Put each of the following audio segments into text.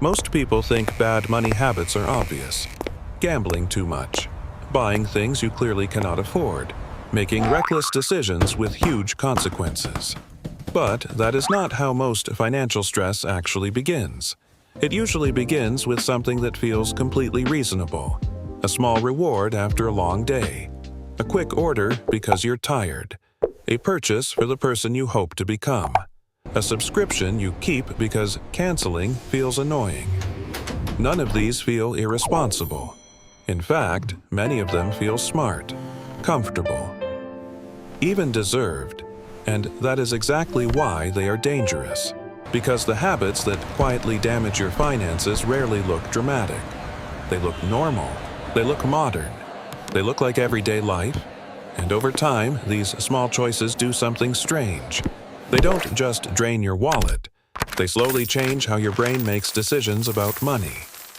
Most people think bad money habits are obvious. Gambling too much, buying things you clearly cannot afford, making reckless decisions with huge consequences. But that is not how most financial stress actually begins. It usually begins with something that feels completely reasonable. A small reward after a long day. A quick order because you're tired. A purchase for the person you hope to become. A subscription you keep because canceling feels annoying. None of these feel irresponsible. In fact, many of them feel smart, comfortable, even deserved. And that is exactly why they are dangerous. Because the habits that quietly damage your finances rarely look dramatic. They look normal. They look modern. They look like everyday life. And over time, these small choices do something strange. They don't just drain your wallet. They slowly change how your brain makes decisions about money.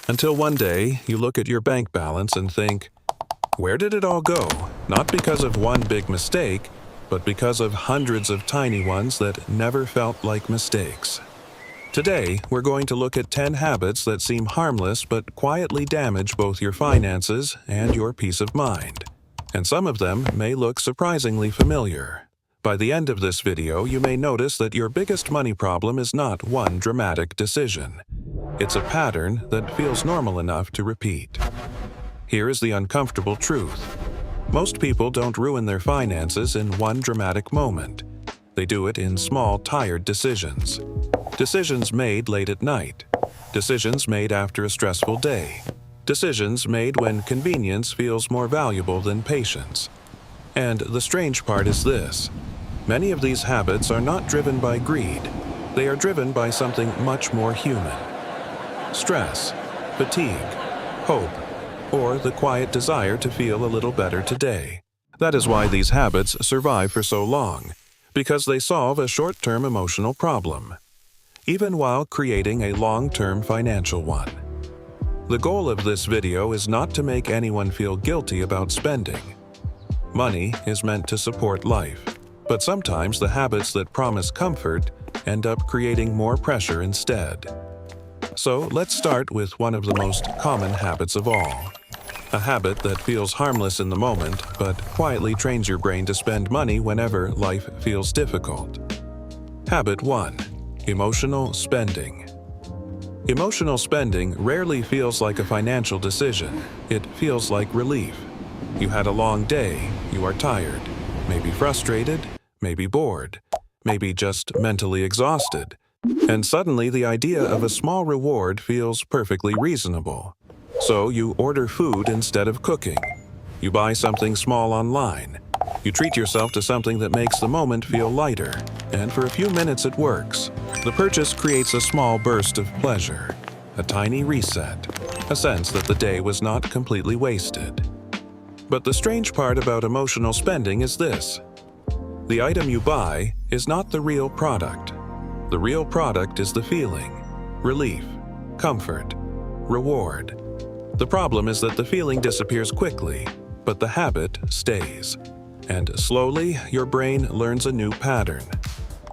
Until one day, you look at your bank balance and think, where did it all go? Not because of one big mistake, but because of hundreds of tiny ones that never felt like mistakes. Today, we're going to look at 10 habits that seem harmless but quietly damage both your finances and your peace of mind. And some of them may look surprisingly familiar. By the end of this video, you may notice that your biggest money problem is not one dramatic decision. It's a pattern that feels normal enough to repeat. Here is the uncomfortable truth. Most people don't ruin their finances in one dramatic moment. They do it in small, tired decisions. Decisions made late at night. Decisions made after a stressful day. Decisions made when convenience feels more valuable than patience. And the strange part is this. Many of these habits are not driven by greed. They are driven by something much more human. Stress, fatigue, hope, or the quiet desire to feel a little better today. That is why these habits survive for so long, because they solve a short-term emotional problem, even while creating a long-term financial one. The goal of this video is not to make anyone feel guilty about spending. Money is meant to support life, but sometimes the habits that promise comfort end up creating more pressure instead. So let's start with one of the most common habits of all. A habit that feels harmless in the moment, but quietly trains your brain to spend money whenever life feels difficult. Habit 1. Emotional spending. Emotional spending rarely feels like a financial decision. It feels like relief. You had a long day, you are tired, maybe frustrated, maybe bored, maybe just mentally exhausted. And suddenly the idea of a small reward feels perfectly reasonable. So you order food instead of cooking. You buy something small online. You treat yourself to something that makes the moment feel lighter. And for a few minutes it works. The purchase creates a small burst of pleasure, a tiny reset, a sense that the day was not completely wasted. But the strange part about emotional spending is this. The item you buy is not the real product. The real product is the feeling, relief, comfort, reward. The problem is that the feeling disappears quickly, but the habit stays. And slowly, your brain learns a new pattern.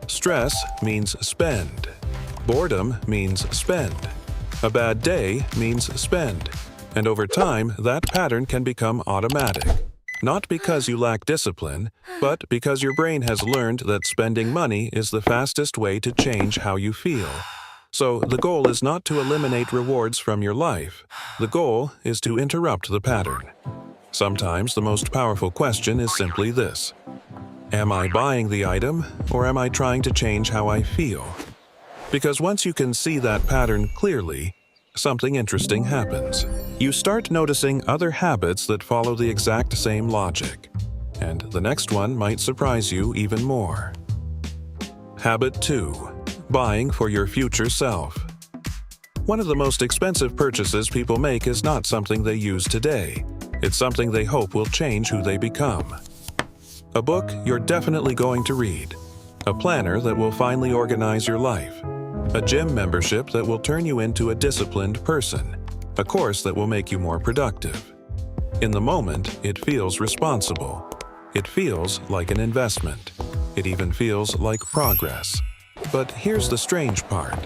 Stress means spend. Boredom means spend. A bad day means spend. And over time, that pattern can become automatic. Not because you lack discipline, but because your brain has learned that spending money is the fastest way to change how you feel. So the goal is not to eliminate rewards from your life. The goal is to interrupt the pattern. Sometimes the most powerful question is simply this. Am I buying the item, or am I trying to change how I feel? Because once you can see that pattern clearly, something interesting happens. You start noticing other habits that follow the exact same logic. And the next one might surprise you even more. Habit 2. Buying for your future self. One of the most expensive purchases people make is not something they use today. It's something they hope will change who they become. A book you're definitely going to read. A planner that will finally organize your life. A gym membership that will turn you into a disciplined person. A course that will make you more productive. In the moment, it feels responsible. It feels like an investment. It even feels like progress. But here's the strange part.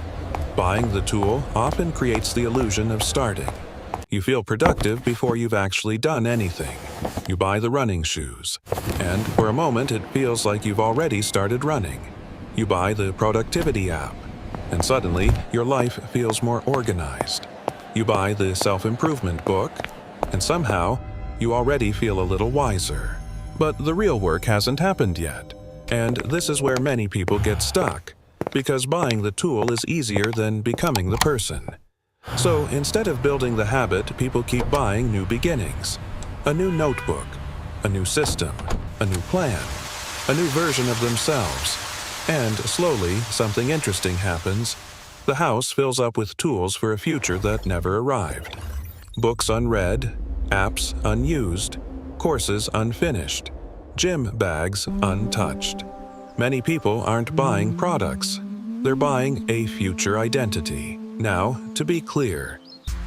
Buying the tool often creates the illusion of starting. You feel productive before you've actually done anything. You buy the running shoes, and for a moment it feels like you've already started running. You buy the productivity app, and suddenly your life feels more organized. You buy the self-improvement book, and somehow you already feel a little wiser. But the real work hasn't happened yet, and this is where many people get stuck, because buying the tool is easier than becoming the person. So instead of building the habit, people keep buying new beginnings. A new notebook, a new system, a new plan, a new version of themselves. And slowly, something interesting happens. The house fills up with tools for a future that never arrived. Books unread, apps unused, courses unfinished, gym bags untouched. Many people aren't buying products. They're buying a future identity. Now, to be clear,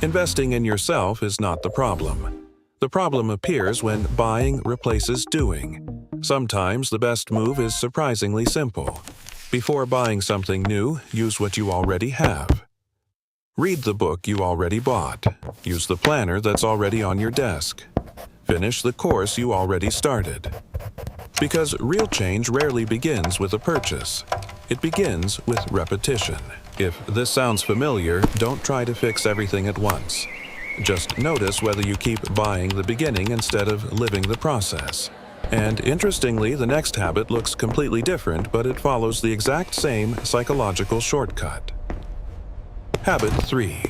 investing in yourself is not the problem. The problem appears when buying replaces doing. Sometimes the best move is surprisingly simple. Before buying something new, use what you already have. Read the book you already bought. Use the planner that's already on your desk. Finish the course you already started. Because real change rarely begins with a purchase. It begins with repetition. If this sounds familiar, don't try to fix everything at once. Just notice whether you keep buying the beginning instead of living the process. And interestingly, the next habit looks completely different, but it follows the exact same psychological shortcut. Habit 3.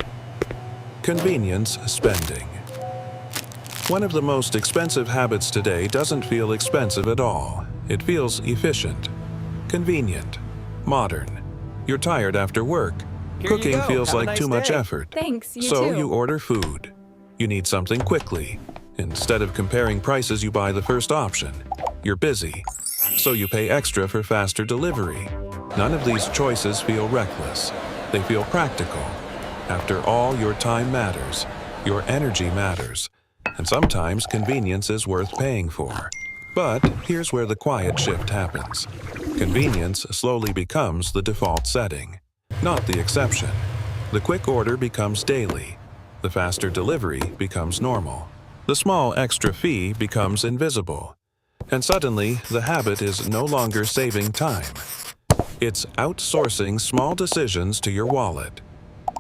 Convenience spending. One of the most expensive habits today doesn't feel expensive at all. It feels efficient, convenient, modern. You're tired after work. Cooking feels like too much effort. Thanks, you So too. you order food. You need something quickly. Instead of comparing prices, you buy the first option. You're busy, so you pay extra for faster delivery. None of these choices feel reckless. They feel practical. After all, your time matters. Your energy matters. And sometimes convenience is worth paying for. But here's where the quiet shift happens. Convenience slowly becomes the default setting, not the exception. The quick order becomes daily. The faster delivery becomes normal. The small extra fee becomes invisible. And suddenly, the habit is no longer saving time. It's outsourcing small decisions to your wallet.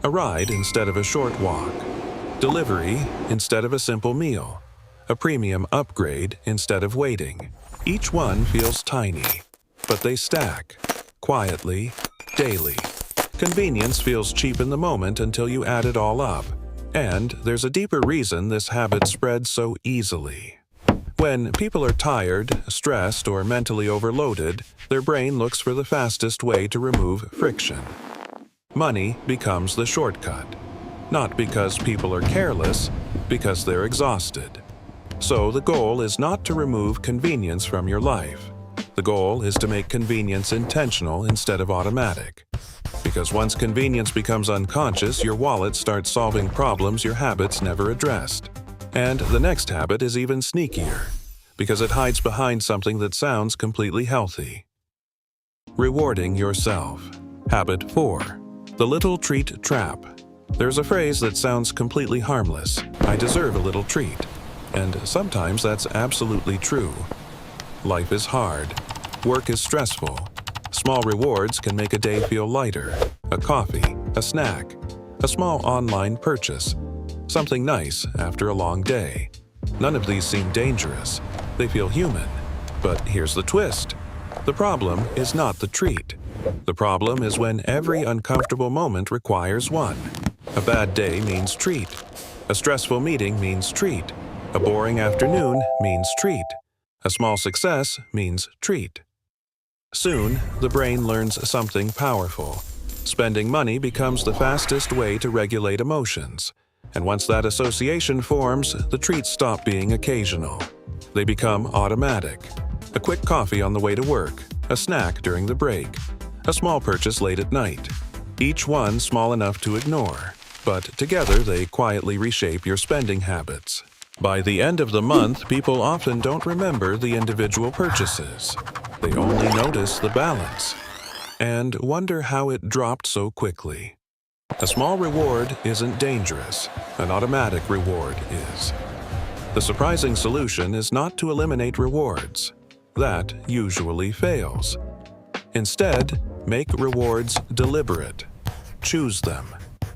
A ride instead of a short walk. Delivery instead of a simple meal. A premium upgrade instead of waiting. Each one feels tiny, but they stack, quietly, daily. Convenience feels cheap in the moment until you add it all up. And there's a deeper reason this habit spreads so easily. When people are tired, stressed, or mentally overloaded, their brain looks for the fastest way to remove friction. Money becomes the shortcut. Not because people are careless, because they're exhausted. So the goal is not to remove convenience from your life. The goal is to make convenience intentional instead of automatic. Because once convenience becomes unconscious, your wallet starts solving problems your habits never addressed. And the next habit is even sneakier, because it hides behind something that sounds completely healthy. Rewarding yourself. Habit 4. The little treat trap. There's a phrase that sounds completely harmless. I deserve a little treat. And sometimes that's absolutely true. Life is hard. Work is stressful. Small rewards can make a day feel lighter. A coffee, a snack, a small online purchase. Something nice after a long day. None of these seem dangerous. They feel human. But here's the twist. The problem is not the treat. The problem is when every uncomfortable moment requires one. A bad day means treat. A stressful meeting means treat. A boring afternoon means treat. A small success means treat. Soon, the brain learns something powerful. Spending money becomes the fastest way to regulate emotions. And once that association forms, the treats stop being occasional. They become automatic. A quick coffee on the way to work, a snack during the break, a small purchase late at night. Each one small enough to ignore, but together they quietly reshape your spending habits. By the end of the month, people often don't remember the individual purchases. They only notice the balance and wonder how it dropped so quickly. A small reward isn't dangerous. An automatic reward is. The surprising solution is not to eliminate rewards. That usually fails. Instead, make rewards deliberate. Choose them.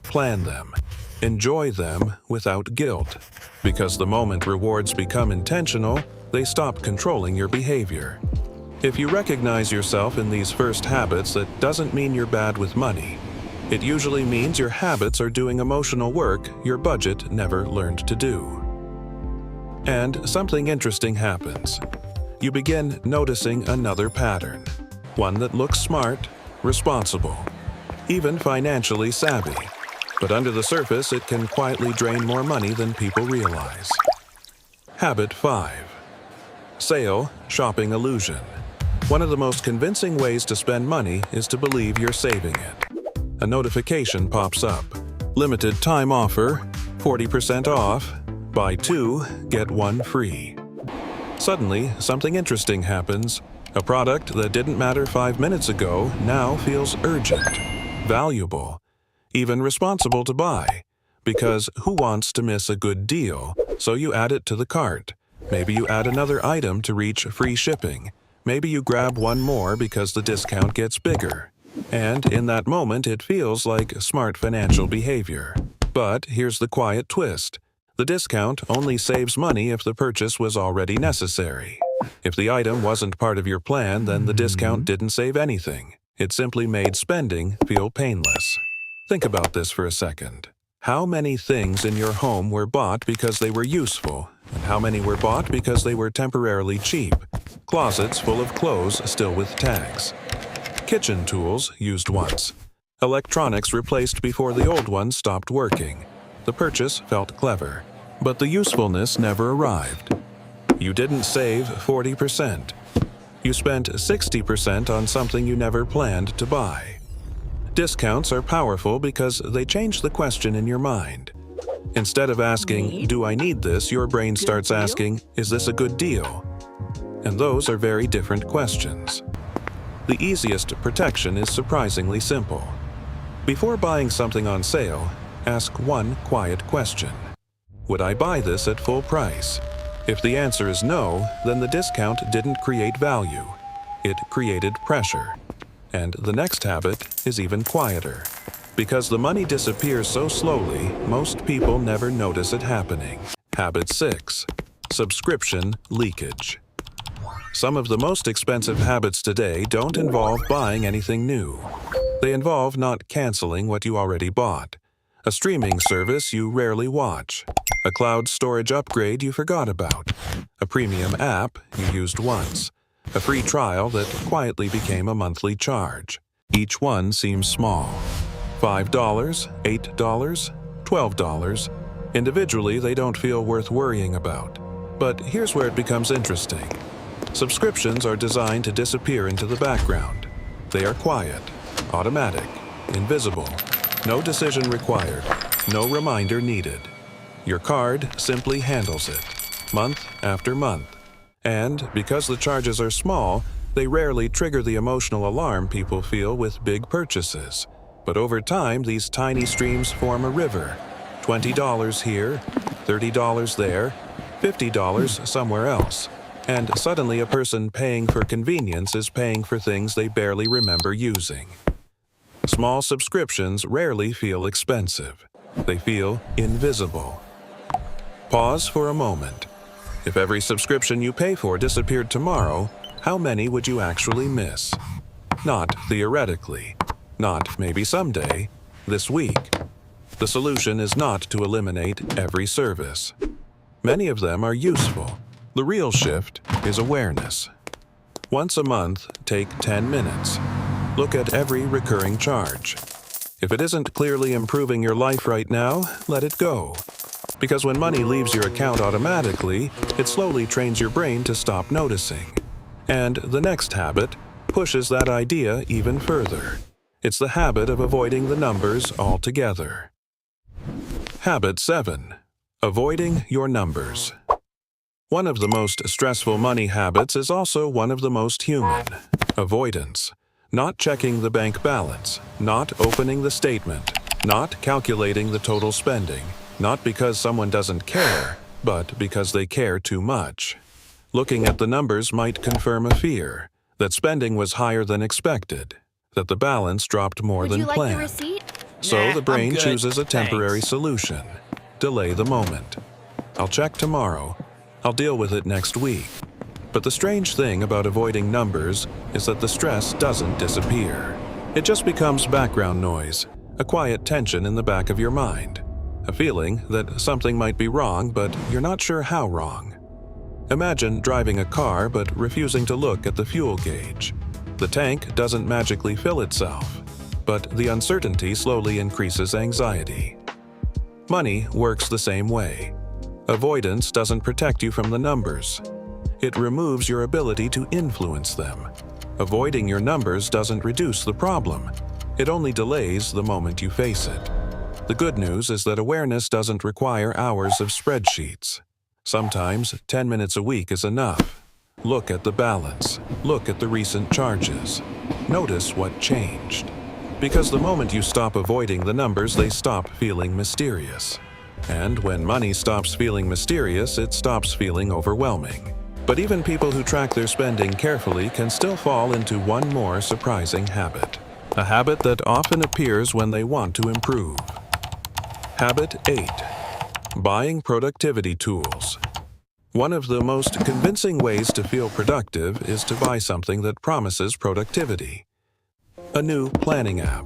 Plan them. Enjoy them without guilt. Because the moment rewards become intentional, they stop controlling your behavior. If you recognize yourself in these first habits, that doesn't mean you're bad with money. It usually means your habits are doing emotional work your budget never learned to do. And something interesting happens. You begin noticing another pattern. One that looks smart, responsible, even financially savvy. But under the surface, it can quietly drain more money than people realize. Habit 5. Sale shopping illusion. One of the most convincing ways to spend money is to believe you're saving it. A notification pops up. Limited time offer, 40% off, buy 2, get 1 free. Suddenly, something interesting happens. A product that didn't matter 5 minutes ago now feels urgent, valuable, even responsible to buy. Because who wants to miss a good deal? So you add it to the cart. Maybe you add another item to reach free shipping. Maybe you grab one more because the discount gets bigger. And in that moment, it feels like smart financial behavior. But here's the quiet twist. The discount only saves money if the purchase was already necessary. If the item wasn't part of your plan, then the discount didn't save anything. It simply made spending feel painless. Think about this for a second. How many things in your home were bought because they were useful, and how many were bought because they were temporarily cheap? Closets full of clothes still with tags. Kitchen tools used once. Electronics replaced before the old ones stopped working. The purchase felt clever, but the usefulness never arrived. You didn't save 40%. You spent 60% on something you never planned to buy. Discounts are powerful because they change the question in your mind. Instead of asking, "Do I need this?" your brain starts asking, "Is this a good deal?" And those are very different questions. The easiest protection is surprisingly simple. Before buying something on sale, ask one quiet question. Would I buy this at full price? If the answer is no, then the discount didn't create value. It created pressure. And the next habit is even quieter. Because the money disappears so slowly, most people never notice it happening. Habit 6. Subscription leakage. Some of the most expensive habits today don't involve buying anything new. They involve not canceling what you already bought. A streaming service you rarely watch. A cloud storage upgrade you forgot about. A premium app you used once. A free trial that quietly became a monthly charge. Each one seems small. $5, $8, $12. Individually, they don't feel worth worrying about. But here's where it becomes interesting. Subscriptions are designed to disappear into the background. They are quiet, automatic, invisible. No decision required, no reminder needed. Your card simply handles it, month after month. And because the charges are small, they rarely trigger the emotional alarm people feel with big purchases. But over time, these tiny streams form a river. $20 here, $30 there, $50 somewhere else. And suddenly a person paying for convenience is paying for things they barely remember using. Small subscriptions rarely feel expensive. They feel invisible. Pause for a moment. If every subscription you pay for disappeared tomorrow, how many would you actually miss? Not theoretically. Not maybe someday. This week. The solution is not to eliminate every service. Many of them are useful. The real shift is awareness. Once a month, take 10 minutes. Look at every recurring charge. If it isn't clearly improving your life right now, let it go. Because when money leaves your account automatically, it slowly trains your brain to stop noticing. And the next habit pushes that idea even further. It's the habit of avoiding the numbers altogether. Habit 7. Avoiding your numbers. One of the most stressful money habits is also one of the most human. Avoidance. Not checking the bank balance. Not opening the statement. Not calculating the total spending, not because someone doesn't care, but because they care too much. Looking at the numbers might confirm a fear that spending was higher than expected, that the balance dropped more than planned. Would you like the receipt? So the brain I'm good. chooses a temporary Thanks. solution. Delay the moment. I'll check tomorrow. I'll deal with it next week. But the strange thing about avoiding numbers is that the stress doesn't disappear. It just becomes background noise, a quiet tension in the back of your mind, a feeling that something might be wrong, but you're not sure how wrong. Imagine driving a car but refusing to look at the fuel gauge. The tank doesn't magically fill itself, but the uncertainty slowly increases anxiety. Money works the same way. Avoidance doesn't protect you from the numbers. It removes your ability to influence them. Avoiding your numbers doesn't reduce the problem. It only delays the moment you face it. The good news is that awareness doesn't require hours of spreadsheets. Sometimes 10 minutes a week is enough. Look at the balance. Look at the recent charges. Notice what changed. Because the moment you stop avoiding the numbers, they stop feeling mysterious. And when money stops feeling mysterious, it stops feeling overwhelming. But even people who track their spending carefully can still fall into one more surprising habit. A habit that often appears when they want to improve. Habit 8. Buying productivity tools. One of the most convincing ways to feel productive is to buy something that promises productivity. A new planning app,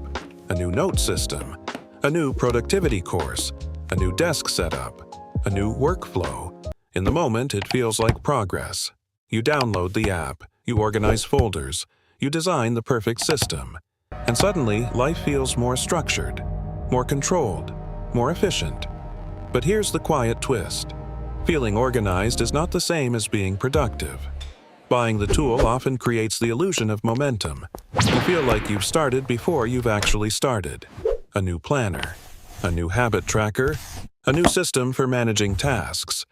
a new note system, a new productivity course, a new desk setup, a new workflow. In the moment, it feels like progress. You download the app, you organize folders, you design the perfect system, and suddenly life feels more structured, more controlled, more efficient. But here's the quiet twist. Feeling organized is not the same as being productive. Buying the tool often creates the illusion of momentum. You feel like you've started before you've actually started. A new planner, a new habit tracker, a new system for managing tasks.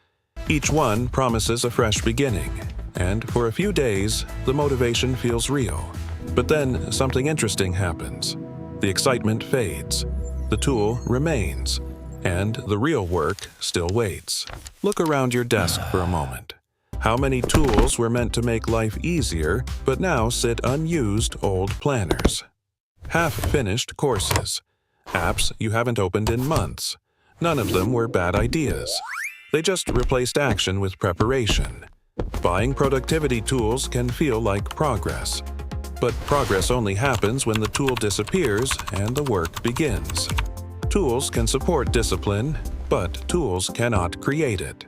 Each one promises a fresh beginning, and for a few days, the motivation feels real. But then something interesting happens. The excitement fades, the tool remains, and the real work still waits. Look around your desk for a moment. How many tools were meant to make life easier, but now sit unused old planners? Half-finished courses. Apps you haven't opened in months. None of them were bad ideas. They just replaced action with preparation. Buying productivity tools can feel like progress. But progress only happens when the tool disappears and the work begins. Tools can support discipline, but tools cannot create it.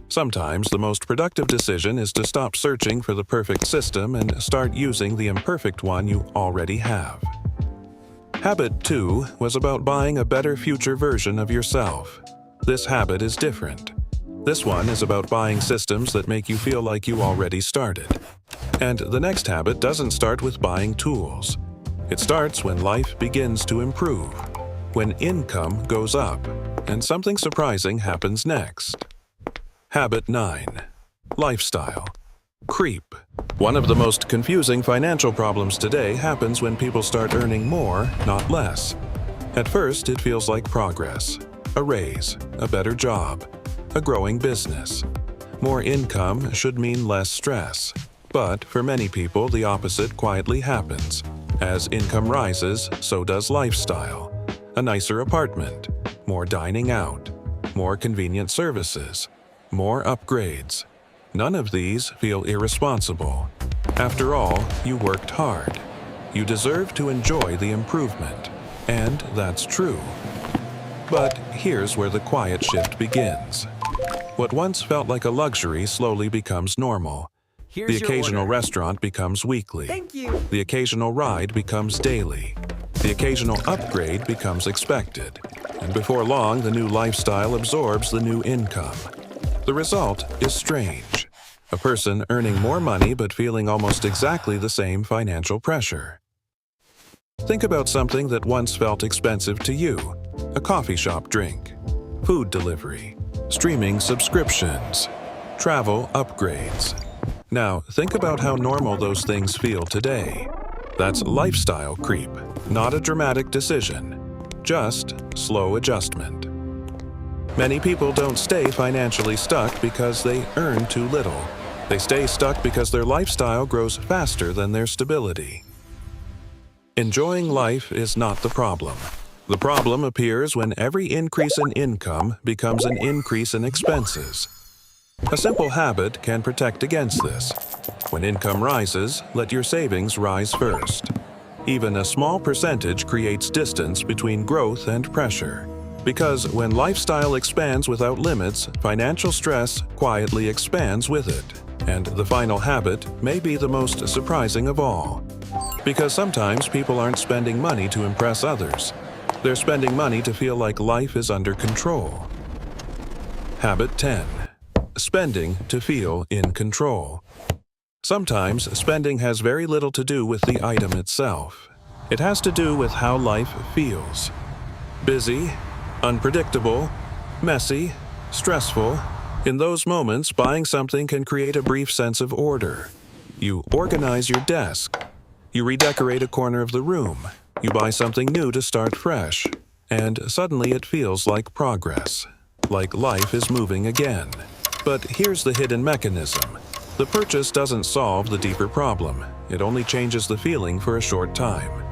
Sometimes the most productive decision is to stop searching for the perfect system and start using the imperfect one you already have. Habit 2 was about buying a better future version of yourself. This habit is different. This one is about buying systems that make you feel like you already started. And the next habit doesn't start with buying tools. It starts when life begins to improve, when income goes up, and something surprising happens next. Habit 9. Lifestyle. Creep. One of the most confusing financial problems today happens when people start earning more, not less. At first, it feels like progress. A raise, a better job, a growing business. More income should mean less stress. But for many people, the opposite quietly happens. As income rises, so does lifestyle. A nicer apartment, more dining out, more convenient services, more upgrades. None of these feel irresponsible. After all, you worked hard. You deserve to enjoy the improvement. And that's true. But here's where the quiet shift begins. What once felt like a luxury slowly becomes normal. The occasional restaurant becomes weekly. Thank you. The occasional ride becomes daily. The occasional upgrade becomes expected. And before long, the new lifestyle absorbs the new income. The result is strange. A person earning more money but feeling almost exactly the same financial pressure. Think about something that once felt expensive to you. A coffee shop drink, food delivery, streaming subscriptions, travel upgrades. Now, think about how normal those things feel today. That's lifestyle creep, not a dramatic decision. just slow adjustment. Many people don't stay financially stuck because they earn too little. They stay stuck because their lifestyle grows faster than their stability. Enjoying life is not the problem. The problem appears when every increase in income becomes an increase in expenses. A simple habit can protect against this. When income rises, let your savings rise first. Even a small percentage creates distance between growth and pressure. Because when lifestyle expands without limits, financial stress quietly expands with it. And the final habit may be the most surprising of all. Because sometimes people aren't spending money to impress others. They're spending money to feel like life is under control. Habit 10. Spending to feel in control. Sometimes spending has very little to do with the item itself. It has to do with how life feels. Busy, unpredictable, messy, stressful. In those moments, buying something can create a brief sense of order. You organize your desk. You redecorate a corner of the room. You buy something new to start fresh. And suddenly it feels like progress. Like life is moving again. But here's the hidden mechanism. The purchase doesn't solve the deeper problem. It only changes the feeling for a short time.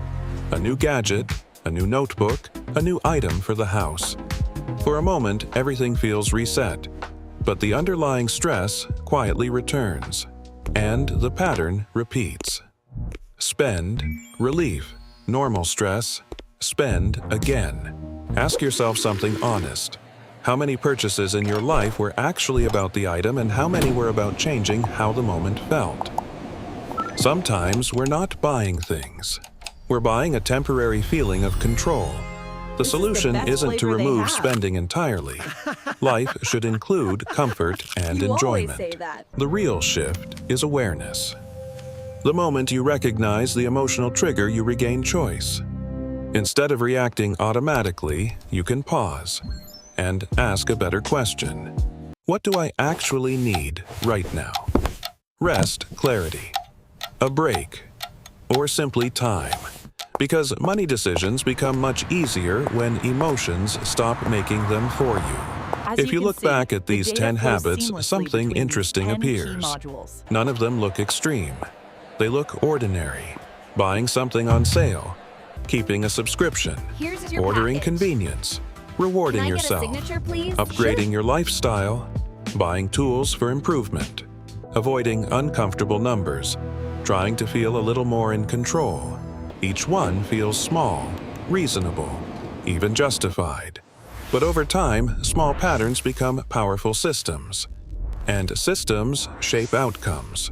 A new gadget, a new notebook, a new item for the house. For a moment, everything feels reset. But the underlying stress quietly returns. And the pattern repeats. Spend, relief, normal stress, spend again. Ask yourself something honest. How many purchases in your life were actually about the item and how many were about changing how the moment felt? Sometimes we're not buying things. We're buying a temporary feeling of control. The solution isn't to remove spending entirely. Life should include comfort and enjoyment. The real shift is awareness. The moment you recognize the emotional trigger, you regain choice. Instead of reacting automatically, you can pause and ask a better question. What do I actually need right now? Rest, clarity, a break, or simply time. Because money decisions become much easier when emotions stop making them for you. If you look back at these 10 habits, something interesting appears. None of them look extreme. They look ordinary. Buying something on sale, keeping a subscription, ordering convenience, rewarding yourself, upgrading your lifestyle, buying tools for improvement, avoiding uncomfortable numbers, trying to feel a little more in control. Each one feels small, reasonable, even justified. But over time, small patterns become powerful systems. And systems shape outcomes.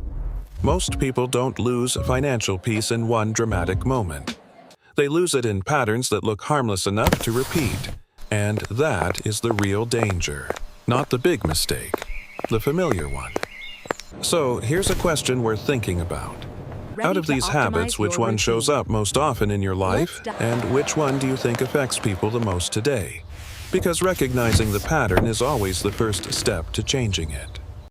Most people don't lose financial peace in one dramatic moment. They lose it in patterns that look harmless enough to repeat. And that is the real danger. Not the big mistake, the familiar one. So here's a question worth thinking about. Out of these habits, which one shows up most often in your life, and which one do you think affects people the most today? Because recognizing the pattern is always the first step to changing it.